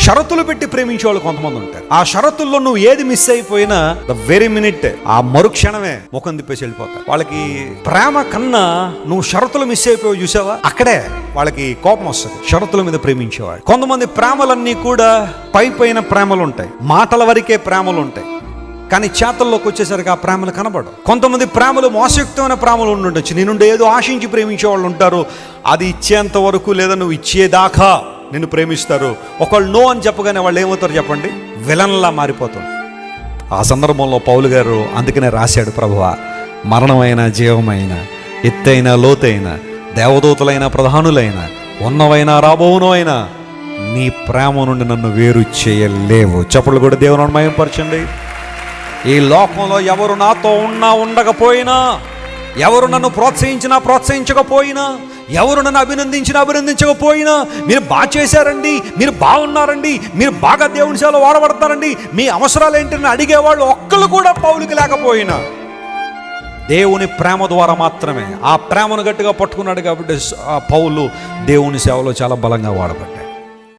షరతులు పెట్టి ప్రేమించే వాళ్ళు కొంతమంది ఉంటారు. ఆ షరతుల్లో నువ్వు ఏది మిస్ అయిపోయినా ద వెరీ మినిట్, ఆ మరుక్షణమే ముఖం తిప్పేసి వెళ్ళిపోతారు. వాళ్ళకి ప్రేమ కన్నా నువ్వు షరతులు మిస్ అయిపోయి చూసావా, అక్కడే వాళ్ళకి కోపం వస్తుంది. షరతుల మీద ప్రేమించేవాడు. కొంతమంది ప్రేమలన్నీ కూడా పైన ప్రేమలు ఉంటాయి, మాటల వరకే ప్రేమలు ఉంటాయి, కానీ చేతల్లోకి వచ్చేసరికి ఆ ప్రేమలు కనబడవు. కొంతమంది ప్రేమలు మోసయుక్తమైన ప్రేమలు ఉండొచ్చు. నీ నుండి ఏదో ఆశించి ప్రేమించే వాళ్ళు ఉంటారు. అది ఇచ్చేంత వరకు లేదా నువ్వు ఇచ్చేదాకా నిన్ను ప్రేమిస్తారు. ఒకళ్ళు నో అని చెప్పగానే వాళ్ళు ఏమవుతారు చెప్పండి, విలన్లా మారిపోతారు. ఆ సందర్భంలో పౌలు గారు అందుకనే రాశాడు, ప్రభువా, మరణమైన జీవమైన ఎత్తైన లోతైన దేవదూతలైన ప్రధానులైన ఉన్నవైనా రాబోవును అయినా నీ ప్రేమ నుండి నన్ను వేరు చేయలేవు. చప్పట్లు కూడా దేవుని మహిమపరచండి. ఈ లోకంలో ఎవరు నాతో ఉన్నా ఉండకపోయినా, ఎవరు నన్ను ప్రోత్సహించకపోయినా, ఎవరు నన్ను అభినందించకపోయినా, మీరు బాగా చేశారండి, మీరు బాగున్నారండి, మీరు బాగా దేవుని సేవలో వాడబడతారండి, మీ అవసరాలు ఏంటని అడిగేవాళ్ళు ఒక్కళ్ళు కూడా పౌలుకి లేకపోయినా, దేవుని ప్రేమ ద్వారా మాత్రమే, ఆ ప్రేమను గట్టిగా పట్టుకున్నాడు కాబట్టి ఆ పౌలు దేవుని సేవలో చాలా బలంగా వాడబడ్డాడు.